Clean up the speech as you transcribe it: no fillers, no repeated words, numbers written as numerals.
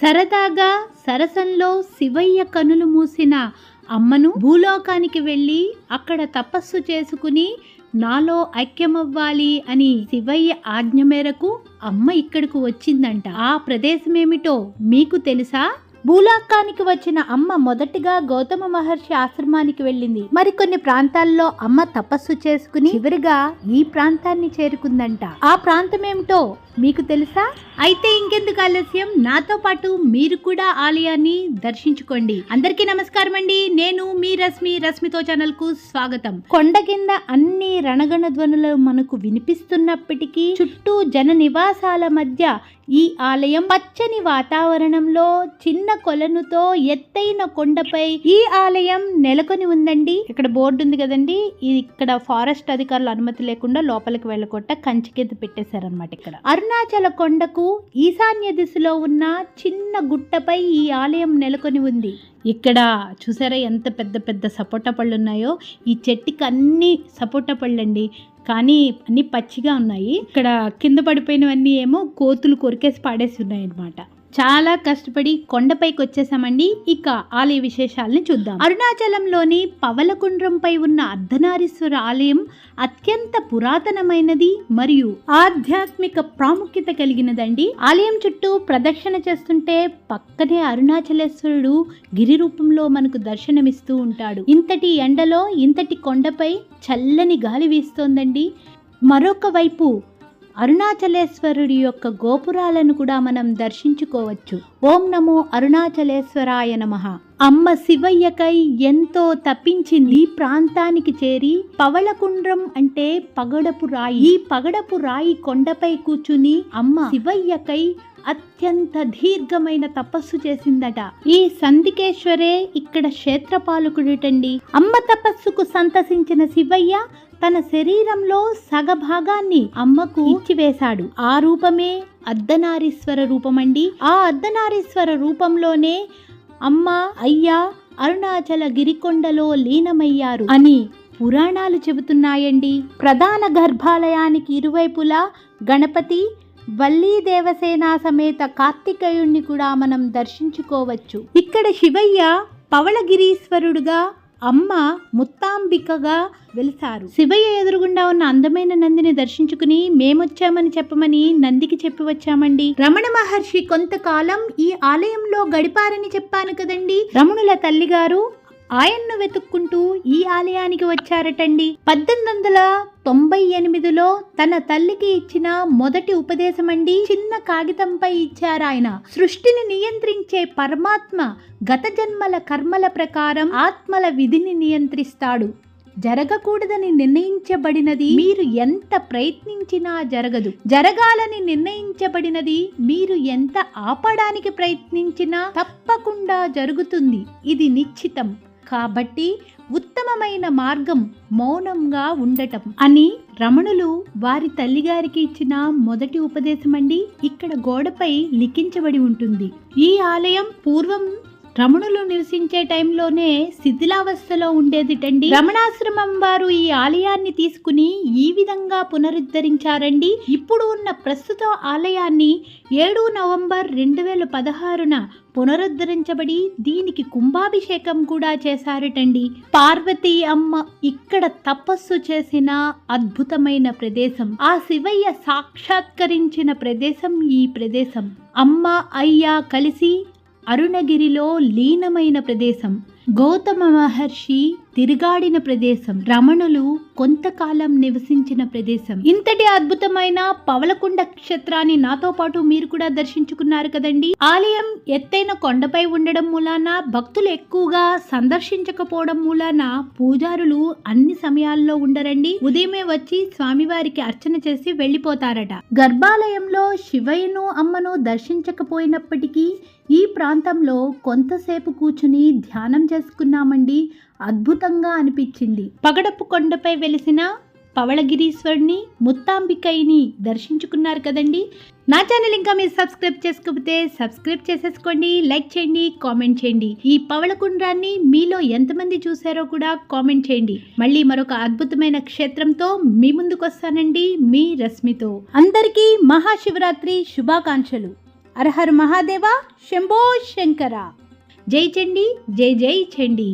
సరదాగా సరసంలో శివయ్య కనులు మూసిన అమ్మను భూలోకానికి వెళ్ళి అక్కడ తపస్సు చేసుకుని నాలో ఐక్యమవ్వాలి అని శివయ్య ఆజ్ఞ మేరకు అమ్మ ఇక్కడకు వచ్చిందంట. ఆ ప్రదేశం ఏమిటో మీకు తెలుసా? భూలోకానికి వచ్చిన అమ్మ మొదటిగా గౌతమ మహర్షి ఆశ్రమానికి వెళ్ళింది. మరికొన్ని ప్రాంతాల్లో అమ్మ తపస్సు చేసుకుని చివరిగా ఈ ప్రాంతాన్ని చేరుకుందంట. ఆ ప్రాంతం ఏమిటో మీకు తెలుసా? అయితే ఇంకెందుకు ఆలస్యం, నాతో పాటు మీరు కూడా ఆలయాన్ని దర్శించుకోండి. అందరికీ నమస్కారం అండి, నేను మీ రశ్మితో ఛానల్ కు స్వాగతం. కొండ కింద అన్ని రణగణ ధ్వనులు మనకు వినిపిస్తున్నప్పటికీ చుట్టూ జన నివాసాల మధ్య ఈ ఆలయం పచ్చని వాతావరణంలో చిన్న కొలనుతో ఎత్తైన కొండపై ఈ ఆలయం నెలకొని ఉందండి. ఇక్కడ బోర్డు ఉంది కదండి, ఇక్కడ ఫారెస్ట్ అధికారుల అనుమతి లేకుండా లోపలికి వెళ్ళకుండా కంచె కింద పెట్టేశారనమాట. ఇక్కడ అరుణాచల కొండకు ఈశాన్య దిశలో ఉన్న చిన్న గుట్టపై ఈ ఆలయం నెలకొని ఉంది. ఇక్కడ చూసారా ఎంత పెద్ద పెద్ద సపోటా పళ్ళు ఉన్నాయో. ఈ చెట్టుకి అన్ని సపోటా పళ్ళు అండి, కానీ అన్ని పచ్చిగా ఉన్నాయి. ఇక్కడ కింద పడిపోయినవన్నీ ఏమో కోతులు కొరికేసి పాడేసి ఉన్నాయి అన్నమాట. చాలా కష్టపడి కొండపైకి వచ్చేసామండి. ఇక ఆలయ విశేషాలను చూద్దాం. అరుణాచలంలోని పవలకుండ్రంపై ఉన్న అర్ధనారీశ్వర ఆలయం అత్యంత పురాతనమైనది మరియు ఆధ్యాత్మిక ప్రాముఖ్యత కలిగినదండి. ఆలయం చుట్టూ ప్రదక్షిణ చేస్తుంటే పక్కనే అరుణాచలేశ్వరుడు గిరి రూపంలో మనకు దర్శనమిస్తూ ఉంటాడు. ఇంతటి ఎండలో ఇంతటి కొండపై చల్లని గాలి వీస్తోందండి. మరొక వైపు అరుణాచలేశ్వరుడి యొక్క గోపురాలను కూడా మనం దర్శించుకోవచ్చు. ఓం నమో అరుణాచలేశ్వరాయ నమః. అమ్మ శివయ్యకై ఎంతో తప్పించింది ఈ ప్రాంతానికి చేరి పవళకుండ్రం అంటే పగడపు రాయి. ఈ పగడపు రాయి కొండపై కూర్చుని అమ్మ శివయ్యకై అత్యంత దీర్ఘమైన తపస్సు చేసిందట. ఈ సందికేశ్వరే ఇక్కడ క్షేత్రపాలకుడిటండి. అమ్మ తపస్సుకు సంతసించిన శివయ్య తన శరీరంలో సగభాగాన్ని అమ్మకు ఇచ్చివేశాడు. ఆ రూపమే అర్ధనారీశ్వర రూపమండి. ఆ అర్ధనారీశ్వర రూపంలోనే అమ్మ అయ్యా అరుణాచల గిరికొండలో లీనమయ్యారు అని పురాణాలు చెబుతున్నాయండి. ప్రధాన గర్భాలయానికి ఇరువైపులా గణపతి, వల్లీ దేవసేన సమేత కార్తికేయుణ్ణి కూడా మనం దర్శించుకోవచ్చు. ఇక్కడ శివయ్య పవళగిరీశ్వరుడుగా, అమ్మ ముత్తాంబికగా వెలిసారు. శివయ్య ఎదురుగుండా ఉన్న అందమైన నందిని దర్శించుకుని మేమొచ్చామని చెప్పమని నందికి చెప్పి వచ్చామండి. రమణ మహర్షి కొంతకాలం ఈ ఆలయంలో గడిపారని చెప్పాను కదండి. రమణుల తల్లిగారు ఆయన్ను వెతుక్కుంటూ ఈ ఆలయానికి వచ్చారటండి. 1898లో తన తల్లికి ఇచ్చిన మొదటి ఉపదేశం అండి. చిన్న కాగితంపై ఇచ్చారు ఆయన. సృష్టిని నియంత్రించే పరమాత్మ గత జన్మల కర్మల ప్రకారం ఆత్మల విధిని నియంత్రిస్తాడు. జరగకూడదని నిర్ణయించబడినది మీరు ఎంత ప్రయత్నించినా జరగదు. జరగాలని నిర్ణయించబడినది మీరు ఎంత ఆపడానికి ప్రయత్నించినా తప్పకుండా జరుగుతుంది. ఇది నిశ్చితం. కాబట్టి ఉత్తమమైన మార్గం మౌనంగా ఉండటం అని రమణులు వారి తల్లిగారికి ఇచ్చిన మొదటి ఉపదేశం అండి. ఇక్కడ గోడపై లిఖించబడి ఉంటుంది. ఈ ఆలయం పూర్వం రమణులు నివసించే టైంలోనే శిథిలావస్థలో ఉండేదిటండి. రమణాశ్రమం వారు ఈ ఆలయాన్ని తీసుకుని ఈ విధంగా పునరుద్ధరించారండి. ఇప్పుడు ఉన్న ప్రస్తుత ఆలయాన్ని 7 నవంబర్ 2016న పునరుద్ధరించబడి దీనికి కుంభాభిషేకం కూడా చేశారటండి. పార్వతీ అమ్మ ఇక్కడ తపస్సు చేసిన అద్భుతమైన ప్రదేశం, ఆ శివయ్య సాక్షాత్కరించిన ప్రదేశం ఈ ప్రదేశం. అమ్మ అయ్య కలిసి అరుణగిరిలో లీనమైన ప్రదేశం, గౌతమ మహర్షి తిరుగాడిన ప్రదేశం, రమణులు కొంతకాలం నివసించిన ప్రదేశం. ఇంతటి అద్భుతమైన పవళకుండ క్షేత్రాన్ని నాతో పాటు మీరు కూడా దర్శించుకున్నారు కదండి. ఆలయం ఎత్తైన కొండపై ఉండడం మూలాన భక్తులు ఎక్కువగా సందర్శించకపోవడం మూలాన పూజారులు అన్ని సమయాల్లో ఉండరండి. ఉదయమే వచ్చి స్వామివారికి అర్చన చేసి వెళ్ళిపోతారట. గర్భాలయంలో శివయ్యను అమ్మను దర్శించకపోయినప్పటికీ ఈ ప్రాంతంలో కొంతసేపు కూర్చుని ధ్యానం చేసుకున్నామండి. అద్భుతంగా అనిపించింది. పగడపు కొండపై వెలిసిన పవళగిరీశ్వరుని, ముత్తాంబికైని దర్శించుకున్నారు కదండి. నా ఛానల్ ఇంకా మీరు సబ్స్క్రైబ్ చేసుకోకపోతే సబ్స్క్రైబ్ చేసేసుకోండి, లైక్ చేయండి, కామెంట్ చేయండి. ఈ పవళకుండ్రాన్ని మీలో ఎంతమంది చూసారో కూడా కామెంట్ చేయండి. మళ్ళీ మరొక అద్భుతమైన క్షేత్రంతో మీ ముందుకు వస్తానండి, మీ రశ్మితో. అందరికీ మహాశివరాత్రి శుభాకాంక్షలు. హర హర మహాదేవ, శంభో శంకర. జై చండి, జై జై చండి.